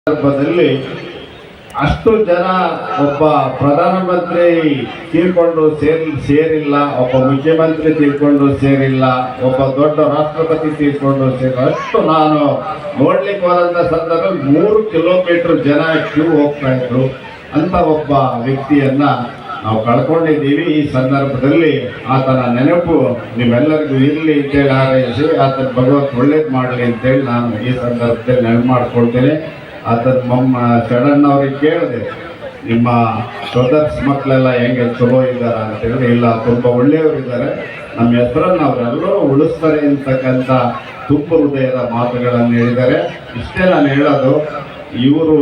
ಸಂದರ್ಭದಲ್ಲಿ ಅಷ್ಟು ಜನ ಒಬ್ಬ ಪ್ರಧಾನಮಂತ್ರಿ ತೀರ್ಕೊಂಡು ಸೇರಿಲ್ಲ, ಒಬ್ಬ ಮುಖ್ಯಮಂತ್ರಿ ತೀರ್ಕೊಂಡು ಸೇರಿಲ್ಲ, ಒಬ್ಬ ದೊಡ್ಡ ರಾಷ್ಟ್ರಪತಿ ತೀರ್ಕೊಂಡು ಸೇರಿಲ್ಲ. ಅಷ್ಟು ನಾನು ನೋಡ್ಲಿಕ್ಕೆ ಹೋದಂಥ ಸಂದರ್ಭ 3 ಕಿಲೋಮೀಟರ್ ಜನ ಕ್ಯೂ ಹೋಗ್ತಾ ಇದ್ರು. ಅಂತ ಒಬ್ಬ ವ್ಯಕ್ತಿಯನ್ನ ನಾವು ಕಳ್ಕೊಂಡಿದ್ದೀವಿ. ಈ ಸಂದರ್ಭದಲ್ಲಿ ಆತನ ನೆನಪು ನಿಮ್ಮೆಲ್ಲರಿಗೂ ಇರಲಿ ಅಂತೇಳಿ ಹಾರೈಸಿ ಆತನ ಭಗವಂತ ಒಳ್ಳೇದು ಮಾಡಲಿ ಅಂತೇಳಿ ನಾನು ಈ ಸಂದರ್ಭದಲ್ಲಿ ನೆನಪು ಮಾಡ್ಕೊಳ್ತೇನೆ. ಆತನ ಶರಣವ್ರಿಗೆ ಕೇಳಿದೆ, ನಿಮ್ಮ ಬ್ರದರ್ಸ್ ಮಕ್ಕಳೆಲ್ಲ ಹೆಂಗೆ ಚಲೋ ಇದ್ದಾರೆ ಅಂತ ಹೇಳಿದ್ರೆ, ಇಲ್ಲ ತುಂಬ ಒಳ್ಳೆಯವರಿದ್ದಾರೆ, ನಮ್ಮ ಹೆಸರನ್ನು ಅವರೆಲ್ಲರೂ ಉಳಿಸ್ತಾರೆ ಅಂತಕ್ಕಂಥ ತುಂಬ ಹೃದಯದ ಮಾತುಗಳನ್ನು ಹೇಳಿದ್ದಾರೆ. ಇಷ್ಟೇ ನಾನು ಹೇಳೋದು, ಇವರು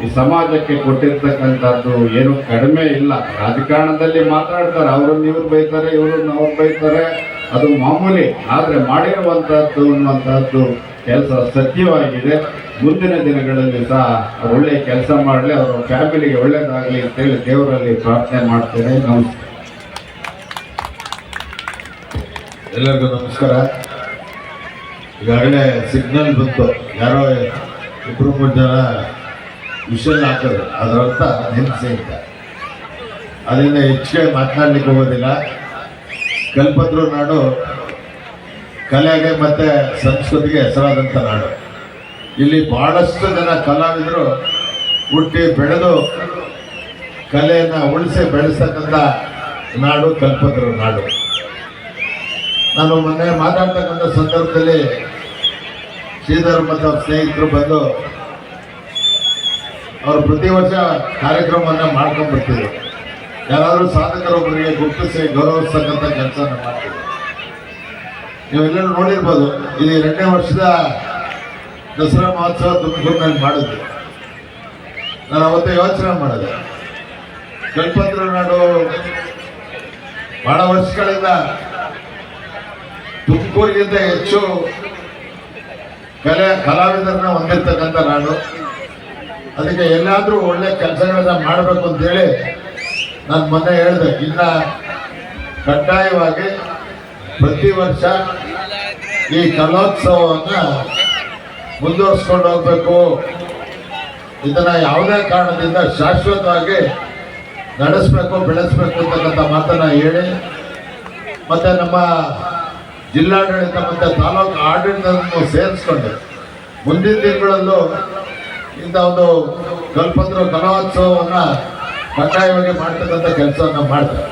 ಈ ಸಮಾಜಕ್ಕೆ ಕೊಟ್ಟಿರ್ತಕ್ಕಂಥದ್ದು ಏನು ಕಡಿಮೆ ಇಲ್ಲ. ರಾಜಕಾರಣದಲ್ಲಿ ಮಾತಾಡ್ತಾರೆ, ಅವ್ರನ್ನ ಇವ್ರು ಬೈತಾರೆ, ಇವ್ರನ್ನ ಅವ್ರು ಬೈತಾರೆ, ಅದು ಮಾಮೂಲಿ. ಆದರೆ ಮಾಡಿರುವಂಥದ್ದು ಅನ್ನುವಂಥದ್ದು ಕೆಲಸ ಸತ್ಯವಾಗಿದೆ. ಮುಂದಿನ ದಿನಗಳಲ್ಲಿ ಸಹ ಒಳ್ಳೆಯ ಕೆಲಸ ಮಾಡಲಿ, ಅವರ ಫ್ಯಾಮಿಲಿಗೆ ಒಳ್ಳೇದಾಗಲಿ ಅಂತೇಳಿ ದೇವರಲ್ಲಿ ಪ್ರಾರ್ಥನೆ ಮಾಡ್ತೇನೆ. ನಮಸ್ಕಾರ. ಎಲ್ಲರಿಗೂ ನಮಸ್ಕಾರ. ಈಗಾಗಲೇ ಸಿಗ್ನಲ್ ಬಂತು, ಯಾರೋ 2-3 ಜನ ವಿಷಲ್ ಹಾಕೋದು, ಅದರರ್ಥ ಹಿಂಸೆ ಅಂತ. ಅದರಿಂದ ಹೆಚ್ಚಿಗೆ ಮಾತನಾಡ್ಲಿಕ್ಕೆ ಹೋಗೋದಿಲ್ಲ. ಕಲ್ಪತರು ನಾಡು ಕಲೆಗೆ ಮತ್ತು ಸಂಸ್ಕೃತಿಗೆ ಹೆಸರಾದಂಥ ನಾಡು. ಇಲ್ಲಿ ಬಹಳಷ್ಟು ಜನ ಕಲಾವಿದರು ಹುಟ್ಟಿ ಬೆಳೆದು ಕಲೆಯನ್ನು ಉಳಿಸಿ ಬೆಳೆಸ್ತಕ್ಕಂಥ ನಾಡು ಕಲ್ಪತರು ನಾಡು. ನಾನು ಮೊನ್ನೆ ಮಾತಾಡ್ತಕ್ಕಂಥ ಸಂದರ್ಭದಲ್ಲಿ ಶ್ರೀಧರ್ ಮತ್ತು ಅವ್ರ ಸ್ನೇಹಿತರು ಬಂದು ಅವರು ಪ್ರತಿ ವರ್ಷ ಕಾರ್ಯಕ್ರಮವನ್ನು ಮಾಡ್ಕೊಂಡ್ಬರ್ತಿದ್ರು. ಯಾರಾದರೂ ಸಾಧಕರೊಬ್ಬರಿಗೆ ಗುರುತಿಸಿ ಗೌರವಿಸ್ತಕ್ಕಂಥ ಕೆಲಸನ ಮಾಡ್ತಿದ್ರು. ನೀವೆಲ್ಲರೂ ನೋಡಿರ್ಬೋದು, ಇದು 2ನೇ ವರ್ಷದ ದಸರಾ ಮಹೋತ್ಸವ ತುಮಕೂರಿನಲ್ಲಿ ಮಾಡಿದ್ವಿ. ನಾನು ಅವತ್ತು ಯೋಚನೆ ಮಾಡಿದೆ, ಕಲ್ಪತರು ನಾಡು ಬಹಳ ವರ್ಷಗಳಿಂದ ತುಮಕೂರಿಗಿಂತ ಹೆಚ್ಚು ಕಲಾವಿದರನ್ನ ಹೊಂದಿರ್ತಕ್ಕಂಥ ನಾಡು. ಅದಕ್ಕೆ ಎಲ್ಲಾದರೂ ಒಳ್ಳೆ ಕೆಲಸಗಳನ್ನ ಮಾಡಬೇಕು ಅಂತೇಳಿ ನಾನು ಮೊನ್ನೆ ಹೇಳಿದೆ, ಇನ್ನು ಕಡ್ಡಾಯವಾಗಿ ಪ್ರತಿ ವರ್ಷ ಈ ಕಲೋತ್ಸವವನ್ನು ಮುಂದುವರಿಸ್ಕೊಂಡು ಹೋಗ್ಬೇಕು. ಇದನ್ನು ಯಾವುದೇ ಕಾರಣದಿಂದ ಶಾಶ್ವತವಾಗಿ ನಡೆಸಬೇಕು, ಬೆಳೆಸಬೇಕು ಅಂತಕ್ಕಂಥ ಮಾತನ್ನು ಹೇಳಿ, ಮತ್ತು ನಮ್ಮ ಜಿಲ್ಲಾಡಳಿತ ಮತ್ತು ತಾಲೂಕು ಆಡಳಿತವನ್ನು ಸೇರಿಸ್ಕೊಂಡು ಮುಂದಿನ ದಿನಗಳಲ್ಲೂ ಇಂಥ ಒಂದು ಕಲ್ಪತರು ಕಲೋತ್ಸವವನ್ನು ಕಡ್ಡಾಯವಾಗಿ ಮಾಡ್ತಕ್ಕಂಥ ಕೆಲಸವನ್ನು ಮಾಡ್ತಾರೆ.